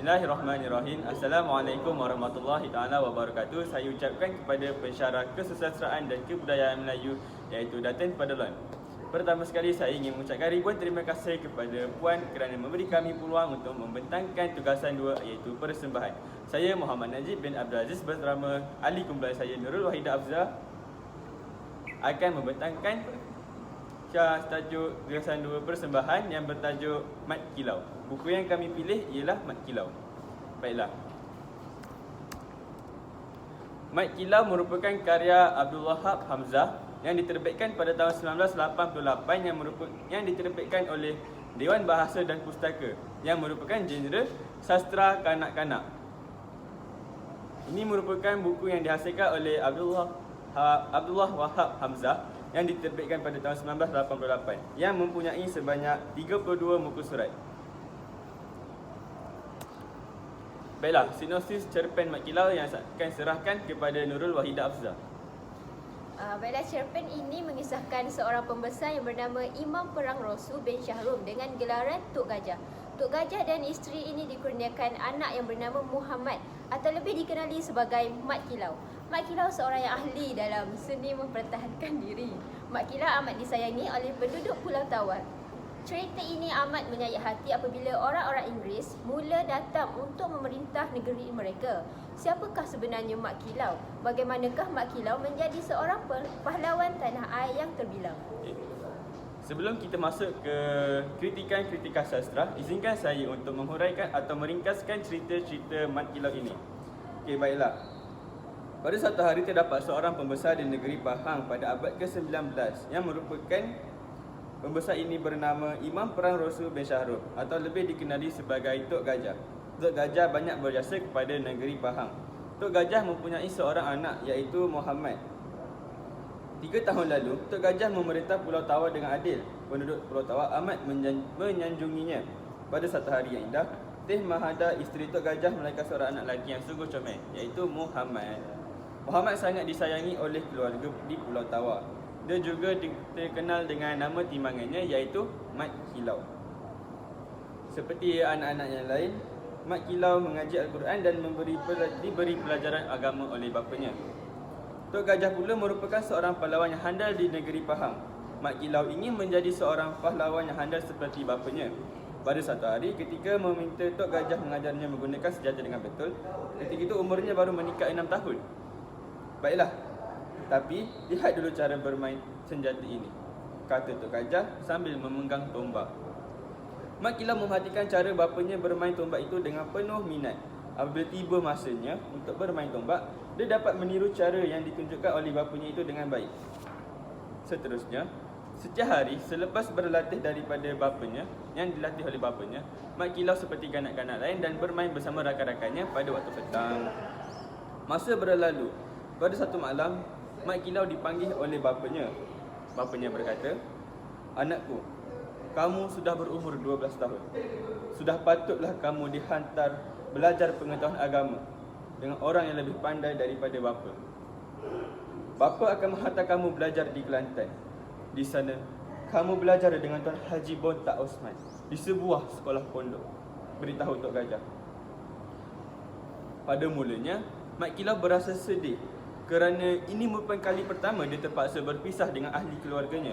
Bismillahirrahmanirrahim. Assalamualaikum warahmatullahi taala wabarakatuh. Saya ucapkan kepada pensyarah kesusastraan dan kebudayaan Melayu iaitu Datin Padalon. Pertama sekali saya ingin mengucapkan ribuan terima kasih kepada Puan kerana memberi kami peluang untuk membentangkan tugasan dua iaitu persembahan. Saya Muhammad Najib bin Abdul Aziz bersama ahli kumpulan saya Nurul Wahidah Afzah akan membentangkan tajuk tugasan dua persembahan yang bertajuk Mat Kilau. Buku yang kami pilih ialah Mat Kilau. Baiklah. Mat Kilau merupakan karya Abdul Wahab Hamzah yang diterbitkan pada tahun 1988 yang diterbitkan oleh Dewan Bahasa dan Pustaka yang merupakan genre sastra kanak-kanak. Ini merupakan buku yang dihasilkan oleh Abdullah Wahab Hamzah yang diterbitkan pada tahun 1988 yang mempunyai sebanyak 32 muka surat. Baiklah, sinopsis cerpen Mat Kilau yang akan serahkan kepada Nurul Wahidah Afzah. Baiklah, cerpen ini mengisahkan seorang pembesar yang bernama Imam Perang Rosu bin Syahrum dengan gelaran Tok Gajah. Tok Gajah dan isteri ini dikurniakan anak yang bernama Muhammad atau lebih dikenali sebagai Mat Kilau. Mat Kilau seorang yang ahli dalam seni mempertahankan diri. Mat Kilau amat disayangi oleh penduduk Pulau Tawar. Cerita ini amat menyayat hati apabila orang-orang Inggeris mula datang untuk memerintah negeri mereka. Siapakah sebenarnya Mat Kilau? Bagaimanakah Mat Kilau menjadi seorang pahlawan tanah air yang terbilang? Sebelum kita masuk ke kritikan-kritikan sastra, izinkan saya untuk menghuraikan atau meringkaskan cerita-cerita Mat Kilau ini. Okey, baiklah. Pada satu hari terdapat seorang pembesar di negeri Pahang pada abad ke-19 yang merupakan pembesar ini bernama Imam Perang Rosu bin Syahrum atau lebih dikenali sebagai Tok Gajah. Tok Gajah banyak berjasa kepada negeri Pahang. Tok Gajah mempunyai seorang anak iaitu Muhammad. 3 tahun lalu, Tok Gajah memerintah Pulau Tawar dengan adil. Penduduk Pulau Tawar amat menyanjunginya. Pada satu hari yang indah, Teh Mahada, isteri Tok Gajah melahirkan seorang anak lelaki yang sungguh comel iaitu Muhammad. Muhammad sangat disayangi oleh keluarga di Pulau Tawar. Dia juga terkenal dengan nama timbangannya iaitu Mat Kilau. Seperti anak-anak yang lain, Mat Kilau mengaji Al-Quran dan diberi pelajaran agama oleh bapanya. Tok Gajah pula merupakan seorang pahlawan yang handal di negeri Pahang. Mat Kilau ingin menjadi seorang pahlawan yang handal seperti bapanya. Pada satu hari, ketika meminta Tok Gajah mengajarnya menggunakan senjata dengan betul, ketika itu umurnya baru meningkat 6 tahun. Baiklah, tapi lihat dulu cara bermain senjata ini, kata Tok Gajah sambil memegang tombak. Mat Kilau memperhatikan cara bapanya bermain tombak itu dengan penuh minat. Apabila tiba masanya untuk bermain tombak, dia dapat meniru cara yang ditunjukkan oleh bapanya itu dengan baik. Seterusnya, setiap hari selepas berlatih daripada bapanya, yang dilatih oleh bapanya, Mat Kilau seperti kanak-kanak lain dan bermain bersama rakan-rakannya pada waktu petang. Masa berlalu, pada satu malam, Mat Kilau dipanggil oleh bapanya. Bapanya berkata, "Anakku, kamu sudah berumur 12 tahun. Sudah patutlah kamu dihantar belajar pengetahuan agama dengan orang yang lebih pandai daripada bapa. Bapa akan menghantar kamu belajar di Kelantan. Di sana, kamu belajar dengan Tuan Haji Bontak Osman di sebuah sekolah pondok," beritahu Tok Gajah. Pada mulanya, Mat Kilau berasa sedih kerana ini merupakan kali pertama dia terpaksa berpisah dengan ahli keluarganya.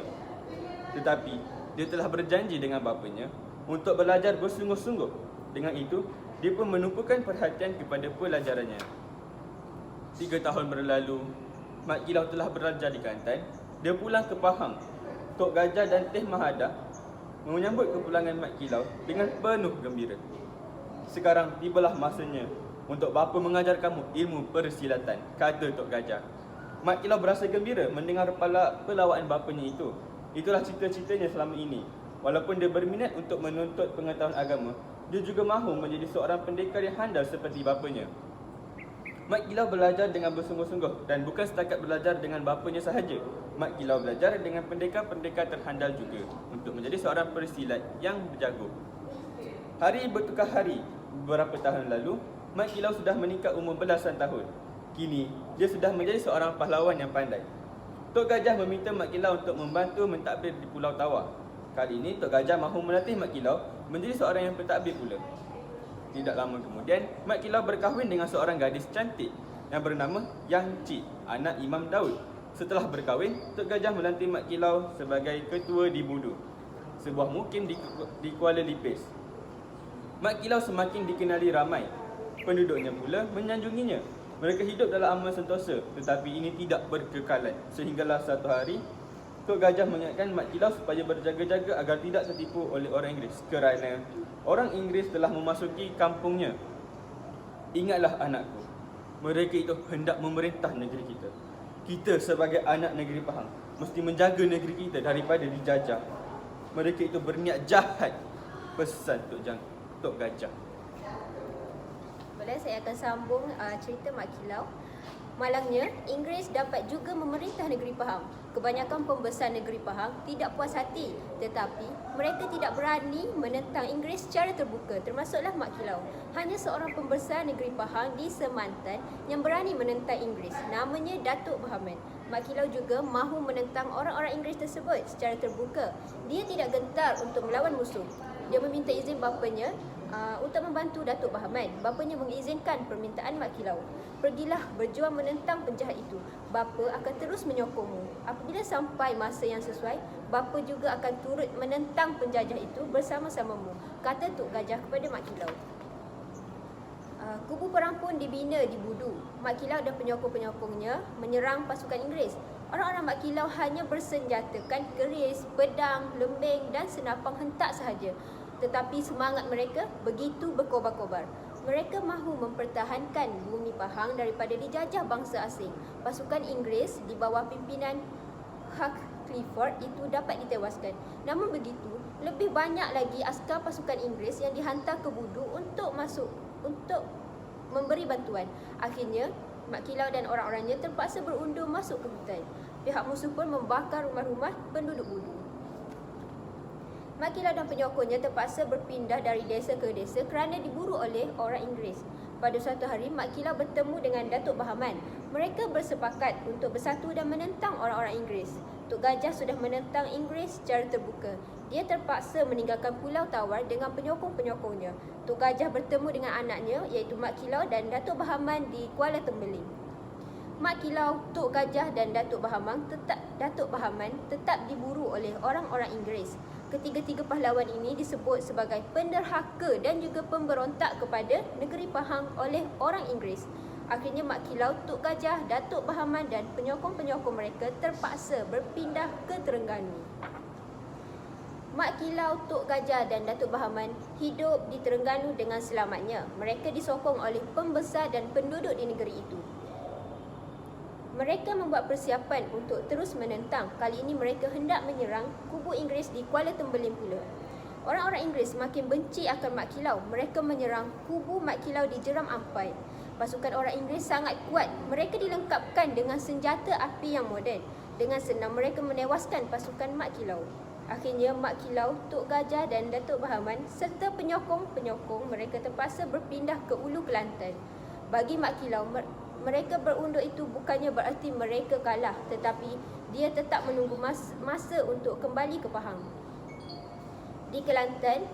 Tetapi, dia telah berjanji dengan bapanya untuk belajar bersungguh-sungguh. Dengan itu, dia pun menumpukan perhatian kepada pelajarannya. 3 tahun berlalu, Mat Kilau telah belajar di Kelantan. Dia pulang ke Pahang. Tok Gajah dan Teh Mahada menyambut kepulangan Mat Kilau dengan penuh gembira. "Sekarang tibalah masanya untuk bapa mengajar kamu ilmu persilatan," kata Tok Gajah. Mat Kilau berasa gembira mendengar pelawaan bapanya itu. Itulah cita-citanya selama ini. Walaupun dia berminat untuk menuntut pengetahuan agama, dia juga mahu menjadi seorang pendekar yang handal seperti bapanya. Mat Kilau belajar dengan bersungguh-sungguh dan bukan setakat belajar dengan bapanya sahaja. Mat Kilau belajar dengan pendekar-pendekar terhandal juga untuk menjadi seorang persilat yang berjago. Hari bertukar hari. Beberapa tahun lalu, Mat Kilau sudah meningkat umur belasan tahun. Kini, dia sudah menjadi seorang pahlawan yang pandai. Tok Gajah meminta Mat Kilau untuk membantu mentadbir di Pulau Tawar. Kali ini, Tok Gajah mahu melatih Mat Kilau menjadi seorang yang pentadbir pula. Tidak lama kemudian, Mat Kilau berkahwin dengan seorang gadis cantik yang bernama Yang Ci, anak Imam Daud. Setelah berkahwin, Tok Gajah melantik Mat Kilau sebagai ketua di Budu, sebuah mukim di Kuala Lipis. Mat Kilau semakin dikenali ramai. Penduduknya pula menyanjunginya. Mereka hidup dalam aman sentosa, tetapi ini tidak berkekalan. Sehinggalah satu hari, Tok Gajah mengingatkan Mat Kilau supaya berjaga-jaga agar tidak tertipu oleh orang Inggeris, kerana orang Inggeris telah memasuki kampungnya. Ingatlah anakku, mereka itu hendak memerintah negeri kita. Kita sebagai anak negeri Pahang mesti menjaga negeri kita daripada dijajah. Mereka itu berniat jahat, pesan Tok Gajah. Boleh saya akan sambung cerita Mat Kilau. Malangnya, Inggeris dapat juga memerintah negeri Pahang. Kebanyakan pembesar negeri Pahang tidak puas hati, tetapi mereka tidak berani menentang Inggeris secara terbuka, termasuklah Mat Kilau. Hanya seorang pembesar negeri Pahang di Semantan yang berani menentang Inggeris, namanya Datuk Bahaman. Mat Kilau juga mahu menentang orang-orang Inggeris tersebut secara terbuka. Dia tidak gentar untuk melawan musuh. Dia meminta izin bapanya untuk membantu Datuk Bahaman. Bapanya mengizinkan permintaan Mat Kilau. Pergilah berjuang menentang penjahat itu. Bapa akan terus menyokongmu. Apabila sampai masa yang sesuai, bapa juga akan turut menentang penjajah itu bersama-samamu, kata Tok Gajah kepada Mat Kilau. Kubu perang pun dibina di Budu. Mat Kilau dan penyokong-penyokongnya menyerang pasukan Inggeris. Orang-orang Mat Kilau hanya bersenjatakan keris, pedang, lembing dan senapang hentak sahaja. Tetapi semangat mereka begitu berkobar-kobar. Mereka mahu mempertahankan bumi Pahang daripada dijajah bangsa asing. Pasukan Inggeris di bawah pimpinan Hugh Clifford itu dapat ditewaskan. Namun begitu, lebih banyak lagi askar pasukan Inggeris yang dihantar ke Budu untuk memberi bantuan. Akhirnya, Mat Kilau dan orang-orangnya terpaksa berundur masuk ke hutan. Pihak musuh pun membakar rumah-rumah penduduk Budu. Mat Kilau dan penyokongnya terpaksa berpindah dari desa ke desa kerana diburu oleh orang Inggeris. Pada suatu hari, Mat Kilau bertemu dengan Datuk Bahaman. Mereka bersepakat untuk bersatu dan menentang orang-orang Inggeris. Tok Gajah sudah menentang Inggeris secara terbuka. Dia terpaksa meninggalkan Pulau Tawar dengan penyokong-penyokongnya. Tok Gajah bertemu dengan anaknya iaitu Mat Kilau dan Datuk Bahaman di Kuala Tembeling. Mat Kilau, Tok Gajah dan Datuk Bahaman tetap diburu oleh orang-orang Inggeris. Ketiga-tiga pahlawan ini disebut sebagai penderhaka dan juga pemberontak kepada negeri Pahang oleh orang Inggeris. Akhirnya Mat Kilau, Tok Gajah, Datuk Bahaman dan penyokong-penyokong mereka terpaksa berpindah ke Terengganu. Mat Kilau, Tok Gajah dan Datuk Bahaman hidup di Terengganu dengan selamatnya. Mereka disokong oleh pembesar dan penduduk di negeri itu. Mereka membuat persiapan untuk terus menentang. Kali ini mereka hendak menyerang kubu Inggeris di Kuala Tembeling pula. Orang-orang Inggeris makin benci akan Mat Kilau. Mereka menyerang kubu Mat Kilau di Jeram Ampai. Pasukan orang Inggeris sangat kuat. Mereka dilengkapkan dengan senjata api yang moden. Dengan senang mereka menewaskan pasukan Mat Kilau. Akhirnya Mat Kilau, Tok Gajah dan Datuk Bahaman serta penyokong-penyokong mereka terpaksa berpindah ke Ulu Kelantan. Bagi Mat Kilau, mereka berundur itu bukannya berarti mereka kalah, tetapi dia tetap menunggu masa untuk kembali ke Pahang. Di Kelantan,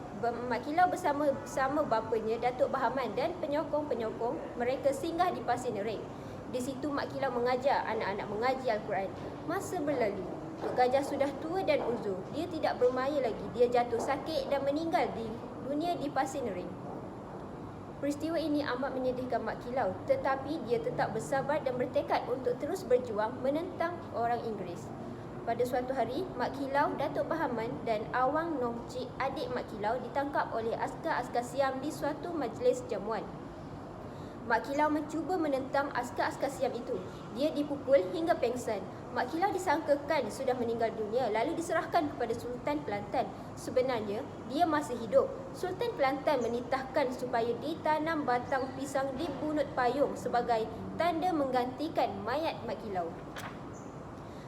Mat Kilau bersama bapanya Datuk Bahaman dan penyokong-penyokong mereka singgah di Pasir Nerik. Di situ Mat Kilau mengajar anak-anak mengaji Al-Quran. Masa berlalu, Tok Gajah sudah tua dan uzur. Dia tidak bermaya lagi. Dia jatuh sakit dan meninggal di dunia di Pasir Nerik. Peristiwa ini amat menyedihkan Mat Kilau, tetapi dia tetap bersabar dan bertekad untuk terus berjuang menentang orang Inggeris. Pada suatu hari, Mat Kilau, Datuk Bahaman dan Awang Nong Cik, adik Mat Kilau, ditangkap oleh askar-askar Siam di suatu majlis jamuan. Mat Kilau mencuba menentang askar-askar Siam itu. Dia dipukul hingga pengsan. Mat Kilau disangkakan sudah meninggal dunia lalu diserahkan kepada Sultan Kelantan. Sebenarnya, dia masih hidup. Sultan Kelantan menitahkan supaya ditanam batang pisang di bunut payung sebagai tanda menggantikan mayat Mat Kilau.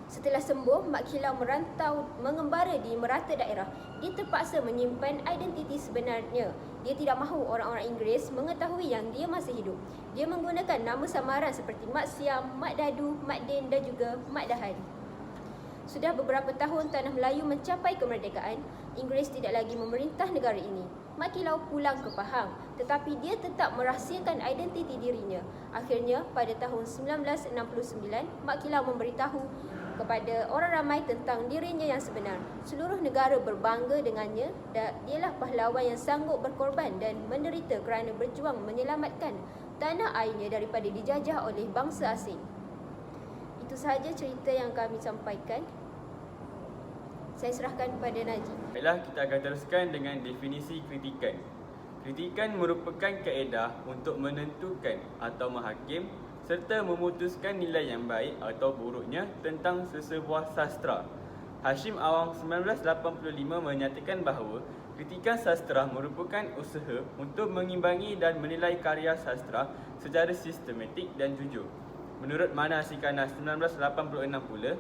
Setelah sembuh, Mat Kilau merantau mengembara di merata daerah. Dia terpaksa menyimpan identiti sebenarnya. Dia tidak mahu orang-orang Inggeris mengetahui yang dia masih hidup. Dia menggunakan nama samaran seperti Mat Siam, Mat Dadu, Mat Din dan juga Mat Dahan. Sudah beberapa tahun tanah Melayu mencapai kemerdekaan, Inggeris tidak lagi memerintah negara ini. Mat Kilau pulang ke Pahang, tetapi dia tetap merahsiakan identiti dirinya. Akhirnya, pada tahun 1969, Mat Kilau memberitahu kepada orang ramai tentang dirinya yang sebenar. Seluruh negara berbangga dengannya dan dialah pahlawan yang sanggup berkorban dan menderita kerana berjuang menyelamatkan tanah airnya daripada dijajah oleh bangsa asing. Itu sahaja cerita yang kami sampaikan. Saya serahkan kepada Najib. Baiklah, kita akan teruskan dengan definisi kritikan. Kritikan merupakan kaedah untuk menentukan atau menghakim serta memutuskan nilai yang baik atau buruknya tentang sesebuah sastra. Hashim Awang 1985 menyatakan bahawa kritikan sastra merupakan usaha untuk mengimbangi dan menilai karya sastra secara sistematik dan jujur. Menurut Mana Sikana 1986 pula,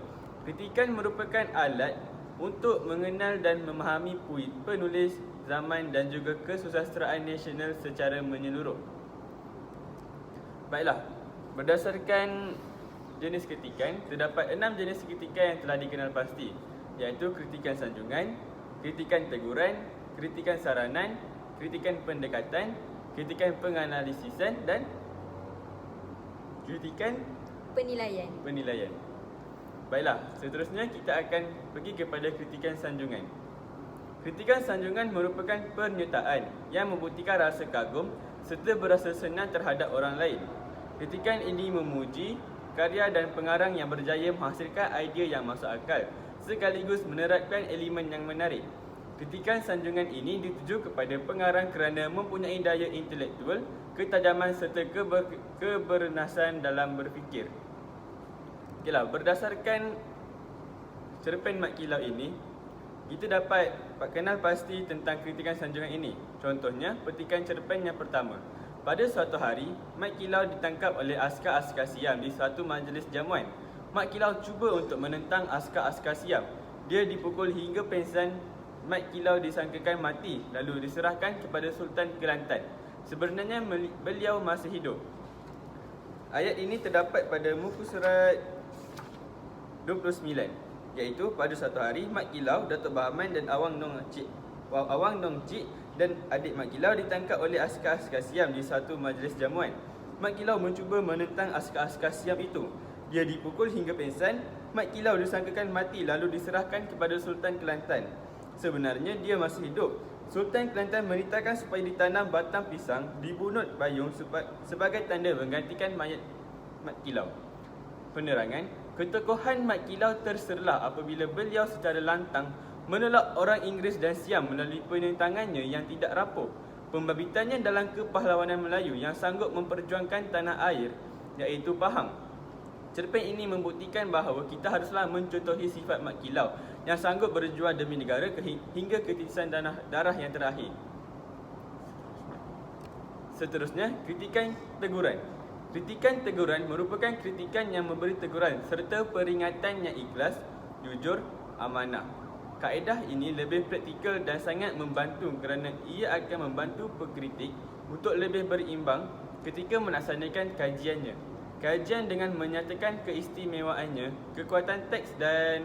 kritikan merupakan alat untuk mengenal dan memahami penulis, zaman dan juga kesusastraan nasional secara menyeluruh. Baiklah, berdasarkan jenis kritikan, terdapat 6 jenis kritikan yang telah dikenal pasti, iaitu kritikan sanjungan, kritikan teguran, kritikan saranan, kritikan pendekatan, kritikan penganalisisan dan kritikan penilaian. Baiklah, seterusnya kita akan pergi kepada kritikan sanjungan. Kritikan sanjungan merupakan pernyataan yang membuktikan rasa kagum serta berasa senang terhadap orang lain. Kritikan ini memuji karya dan pengarang yang berjaya menghasilkan idea yang masuk akal sekaligus menerapkan elemen yang menarik. Kritikan sanjungan ini dituju kepada pengarang kerana mempunyai daya intelektual, ketajaman serta kebernasan dalam berfikir. Okeylah, berdasarkan cerpen Mat Kilau ini, kita dapat kenal pasti tentang kritikan sanjungan ini. Contohnya, petikan cerpen yang pertama. Pada suatu hari, Mat Kilau ditangkap oleh askar-askar Siam di suatu majlis jamuan. Mat Kilau cuba untuk menentang askar-askar Siam. Dia dipukul hingga pingsan. Mat Kilau disangkakan mati lalu diserahkan kepada Sultan Kelantan. Sebenarnya beliau masih hidup. Ayat ini terdapat pada muka surat 29, iaitu pada suatu hari Mat Kilau, Datuk Bahaman dan Awang Nong Cik dan adik Mat Kilau ditangkap oleh askar-askar Siam di satu majlis jamuan. Mat Kilau mencuba menentang askar-askar Siam itu. Dia dipukul hingga pingsan. Mat Kilau disangkakan mati lalu diserahkan kepada Sultan Kelantan. Sebenarnya dia masih hidup. Sultan Kelantan merintahkan supaya ditanam batang pisang di bunut payung sebagai tanda menggantikan mayat Mat Kilau. Penerangan, ketokohan Mat Kilau terserlah apabila beliau secara lantang menolak orang Inggeris dan Siam melalui penentangannya yang tidak rapuh, pembabitannya dalam kepahlawanan Melayu yang sanggup memperjuangkan tanah air, iaitu Pahang. Cerpen ini membuktikan bahawa kita haruslah mencontohi sifat Mat Kilau yang sanggup berjuang demi negara hingga ketitisan darah yang terakhir. Seterusnya, kritikan teguran. Kritikan teguran merupakan kritikan yang memberi teguran serta peringatan yang ikhlas, jujur, amanah. Kaedah ini lebih praktikal dan sangat membantu kerana ia akan membantu pekritik untuk lebih berimbang ketika melaksanakan kajiannya. Kajian dengan menyatakan keistimewaannya, kekuatan teks dan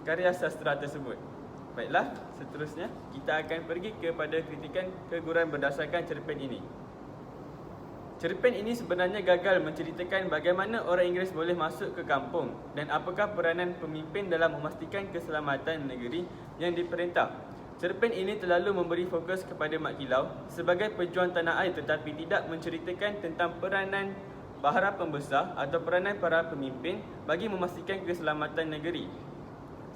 karya sastra tersebut. Baiklah, seterusnya kita akan pergi kepada kritikan teguran berdasarkan cerpen ini. Cerpen ini sebenarnya gagal menceritakan bagaimana orang Inggeris boleh masuk ke kampung dan apakah peranan pemimpin dalam memastikan keselamatan negeri yang diperintah. Cerpen ini terlalu memberi fokus kepada Mat Kilau sebagai pejuang tanah air tetapi tidak menceritakan tentang peranan para pembesar atau peranan para pemimpin bagi memastikan keselamatan negeri.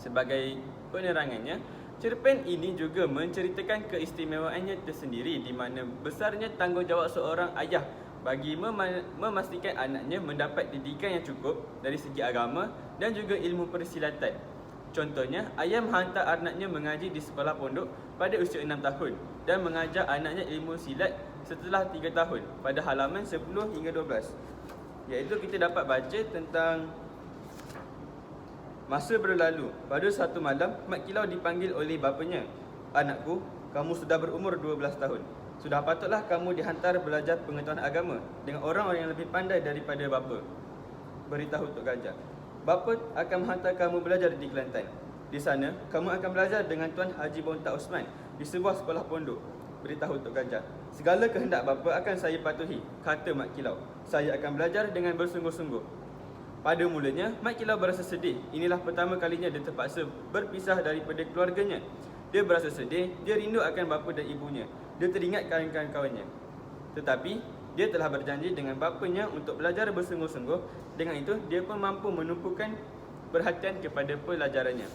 Sebagai penerangannya, cerpen ini juga menceritakan keistimewaannya tersendiri di mana besarnya tanggungjawab seorang ayah bagi memastikan anaknya mendapat didikan yang cukup dari segi agama dan juga ilmu persilatan. Contohnya, ayah menghantar anaknya mengaji di sekolah pondok pada usia 6 tahun dan mengajar anaknya ilmu silat setelah 3 tahun pada halaman 10 hingga 12. Iaitu kita dapat baca tentang masa berlalu. Pada satu malam, Mat Kilau dipanggil oleh bapanya. "Anakku, kamu sudah berumur 12 tahun. Sudah patutlah kamu dihantar belajar pengetahuan agama dengan orang-orang yang lebih pandai daripada bapa," beritahu Tok Gajah. bapa akan menghantar kamu belajar di Kelantan. Di sana, kamu akan belajar dengan Tuan Haji Bontak Osman di sebuah sekolah pondok. Beritahu Tok Gajah. Segala kehendak bapa akan saya patuhi, kata Mat Kilau. Saya akan belajar dengan bersungguh-sungguh. Pada mulanya, Mat Kilau berasa sedih. Inilah pertama kalinya dia terpaksa berpisah daripada keluarganya. Dia berasa sedih, dia rindu akan bapa dan ibunya. Dia teringat kawan-kawannya. Tetapi, dia telah berjanji dengan bapanya untuk belajar bersungguh-sungguh. Dengan itu, dia pun mampu menumpukan perhatian kepada pelajarannya.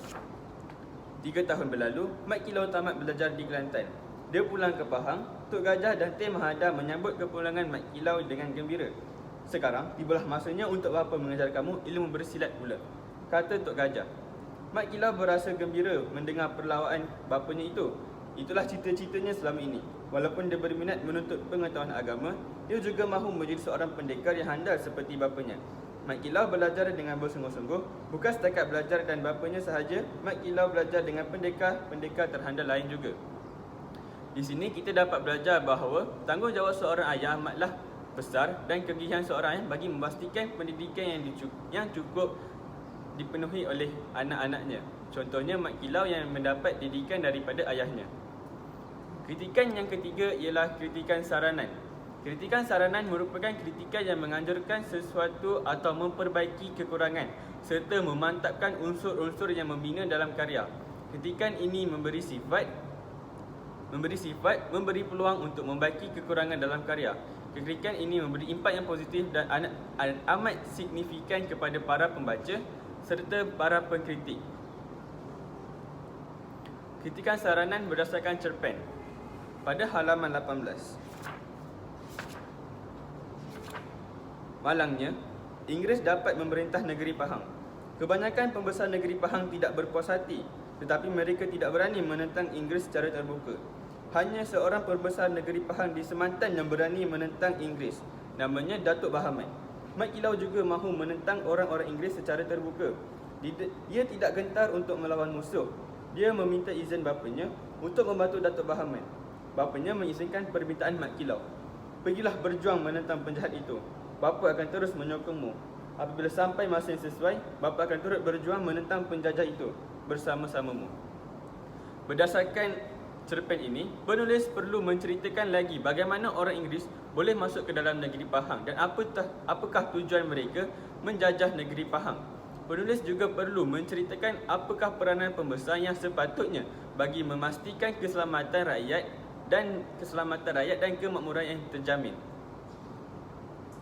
3 tahun berlalu, Mat Kilau tamat belajar di Kelantan. Dia pulang ke Pahang. Tok Gajah dan Teh Mahada menyambut kepulangan Mat Kilau dengan gembira. Sekarang, tibalah masanya untuk bapa mengajar kamu ilmu bersilat pula, kata Tok Gajah. Mat Kilau berasa gembira mendengar perlawanan bapanya itu. Itulah cita-citanya selama ini. Walaupun dia berminat menuntut pengetahuan agama, dia juga mahu menjadi seorang pendekar yang handal seperti bapanya. Mat Kilau belajar dengan bersungguh-sungguh. Bukan setakat belajar dan bapanya sahaja, Mat Kilau belajar dengan pendekar-pendekar terhandal lain juga. Di sini kita dapat belajar bahawa tanggungjawab seorang ayah amatlah besar dan kegigihan seorang ayah bagi memastikan pendidikan yang cukup dipenuhi oleh anak-anaknya. Contohnya Mat Kilau yang mendapat didikan daripada ayahnya. Kritikan yang ketiga ialah kritikan saranan. Kritikan saranan merupakan kritikan yang menganjurkan sesuatu atau memperbaiki kekurangan serta memantapkan unsur-unsur yang membina dalam karya. Kritikan ini memberi memberi peluang untuk membaiki kekurangan dalam karya. Kritikan ini memberi impak yang positif dan amat signifikan kepada para pembaca serta para pengkritik. Kritikan saranan berdasarkan cerpen. Pada halaman 18. Malangnya, Inggeris dapat memerintah negeri Pahang. Kebanyakan pembesar negeri Pahang tidak berpuas hati, tetapi mereka tidak berani menentang Inggeris secara terbuka. Hanya seorang pembesar negeri Pahang di Semantan yang berani menentang Inggeris. Namanya Datuk Bahamat. Mat Kilau juga mahu menentang orang-orang Inggeris secara terbuka. Dia tidak gentar untuk melawan musuh. Dia meminta izin bapanya untuk membantu Datuk Bahamat. Bapanya mengizinkan permintaan Mat Kilau. Pergilah berjuang menentang penjahat itu. Bapa akan terus menyokongmu. Apabila sampai masa yang sesuai, bapa akan turut berjuang menentang penjajah itu bersama-samamu. Berdasarkan cerpen ini, penulis perlu menceritakan lagi bagaimana orang Inggeris boleh masuk ke dalam negeri Pahang dan apakah tujuan mereka menjajah negeri Pahang. Penulis juga perlu menceritakan apakah peranan pembesar yang sepatutnya bagi memastikan keselamatan rakyat dan kemakmuran yang terjamin.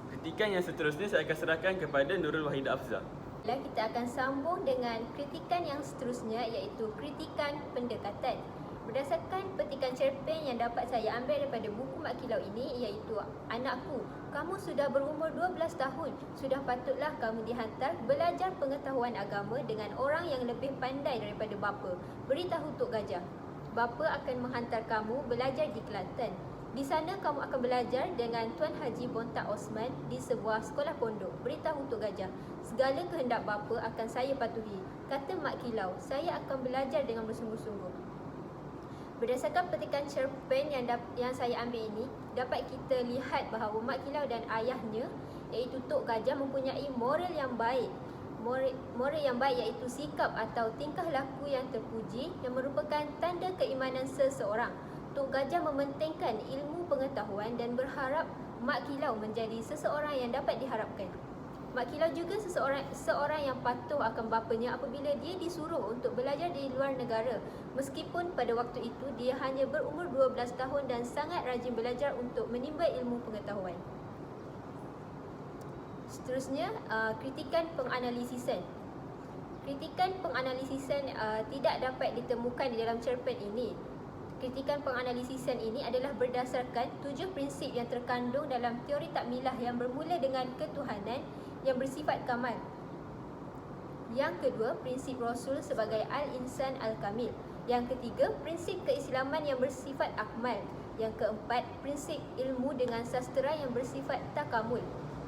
Kritikan yang seterusnya saya akan serahkan kepada Nurul Wahidah Afzal. Kita akan sambung dengan kritikan yang seterusnya, iaitu kritikan pendekatan. Berdasarkan petikan cerpen yang dapat saya ambil daripada buku Mat Kilau ini, iaitu, "Anakku, kamu sudah berumur 12 tahun. Sudah patutlah kamu dihantar belajar pengetahuan agama dengan orang yang lebih pandai daripada bapa. Beritahu Tok Gajah. Bapa akan menghantar kamu belajar di Kelantan. Di sana kamu akan belajar dengan Tuan Haji Bontak Osman di sebuah sekolah pondok. Beritahu Tok Gajah. Segala kehendak bapa akan saya patuhi," kata Mat Kilau. "Saya akan belajar dengan bersungguh-sungguh." Berdasarkan petikan cerpen yang saya ambil ini, dapat kita lihat bahawa Mat Kilau dan ayahnya, iaitu Tok Gajah, mempunyai moral yang baik. Moral yang baik iaitu sikap atau tingkah laku yang terpuji yang merupakan tanda keimanan seseorang. Tok Gajah mementingkan ilmu pengetahuan dan berharap Mat Kilau menjadi seseorang yang dapat diharapkan. Mat Kilau juga seorang yang patuh akan bapanya apabila dia disuruh untuk belajar di luar negara. Meskipun pada waktu itu dia hanya berumur 12 tahun dan sangat rajin belajar untuk menimba ilmu pengetahuan. Seterusnya, kritikan penganalisisan. Kritikan penganalisisan tidak dapat ditemukan di dalam cerpen ini. Kritikan penganalisisan ini adalah berdasarkan 7 prinsip yang terkandung dalam teori takmilah yang bermula dengan ketuhanan yang bersifat kamal. Yang kedua, prinsip Rasul sebagai Al-Insan Al-Kamil. Yang ketiga, prinsip keislaman yang bersifat akmal. Yang keempat, prinsip ilmu dengan sastera yang bersifat takamul.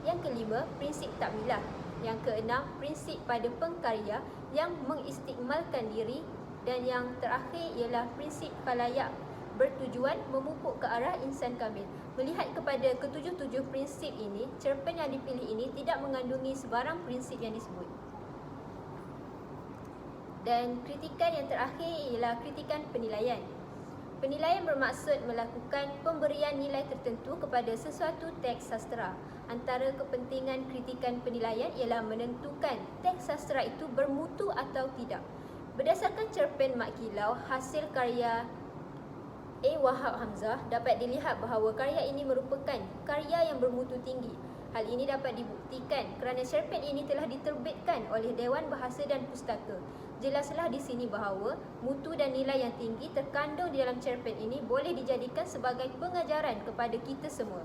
Yang kelima, prinsip takmilah. Yang keenam, prinsip pada pengkarya yang mengistikmalkan diri. Dan yang terakhir ialah prinsip khalayak, bertujuan memupuk ke arah insan kamil. Melihat kepada ketujuh-tujuh prinsip ini, cerpen yang dipilih ini tidak mengandungi sebarang prinsip yang disebut. Dan kritikan yang terakhir ialah kritikan penilaian. Penilaian bermaksud melakukan pemberian nilai tertentu kepada sesuatu teks sastera. Antara kepentingan kritikan penilaian ialah menentukan teks sastera itu bermutu atau tidak. Berdasarkan cerpen Mat Kilau, hasil karya A. Wahab Hamzah, dapat dilihat bahawa karya ini merupakan karya yang bermutu tinggi. Hal ini dapat dibuktikan kerana cerpen ini telah diterbitkan oleh Dewan Bahasa dan Pustaka. Jelaslah di sini bahawa mutu dan nilai yang tinggi terkandung di dalam cerpen ini boleh dijadikan sebagai pengajaran kepada kita semua.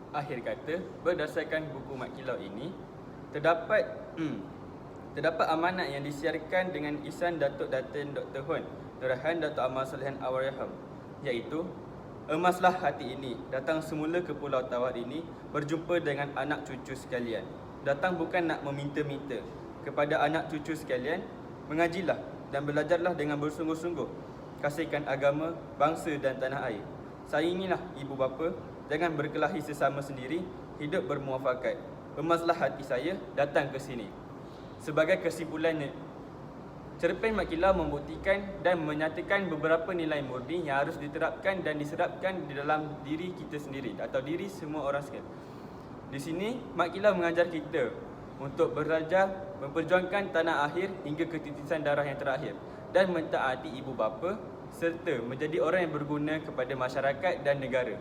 Akhir kata, berdasarkan buku Mat Kilau ini, terdapat amanat yang disiarkan dengan isan Datuk Datin Dr. Hon Nurahan Datuk Ahmad Salihan Awariham, iaitu emaslah hati ini, datang semula ke Pulau Tawar ini, berjumpa dengan anak cucu sekalian. Datang bukan nak meminta-minta. Kepada anak cucu sekalian, mengajilah dan belajarlah dengan bersungguh-sungguh. Kasihkan agama, bangsa dan tanah air. Sayangilah ibu bapa, jangan berkelahi sesama sendiri, hidup bermuafakat. Emaslah hati saya, datang ke sini. Sebagai kesimpulannya, cerpen Mat Kilau membuktikan dan menyatakan beberapa nilai murni yang harus diterapkan dan diserapkan di dalam diri kita sendiri atau diri semua orang sekalian. Di sini, Mat Kilau mengajar kita untuk belajar memperjuangkan tanah akhir hingga ketitisan darah yang terakhir dan mentaati ibu bapa serta menjadi orang yang berguna kepada masyarakat dan negara.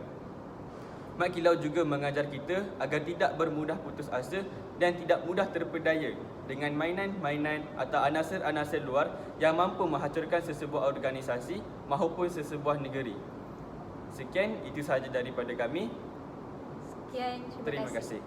Mat Kilau juga mengajar kita agar tidak bermudah putus asa dan tidak mudah terpedaya dengan mainan-mainan atau anasir-anasir luar yang mampu menghancurkan sesebuah organisasi maupun sesebuah negeri. Sekian, itu sahaja daripada kami. Sekian, Terima kasih.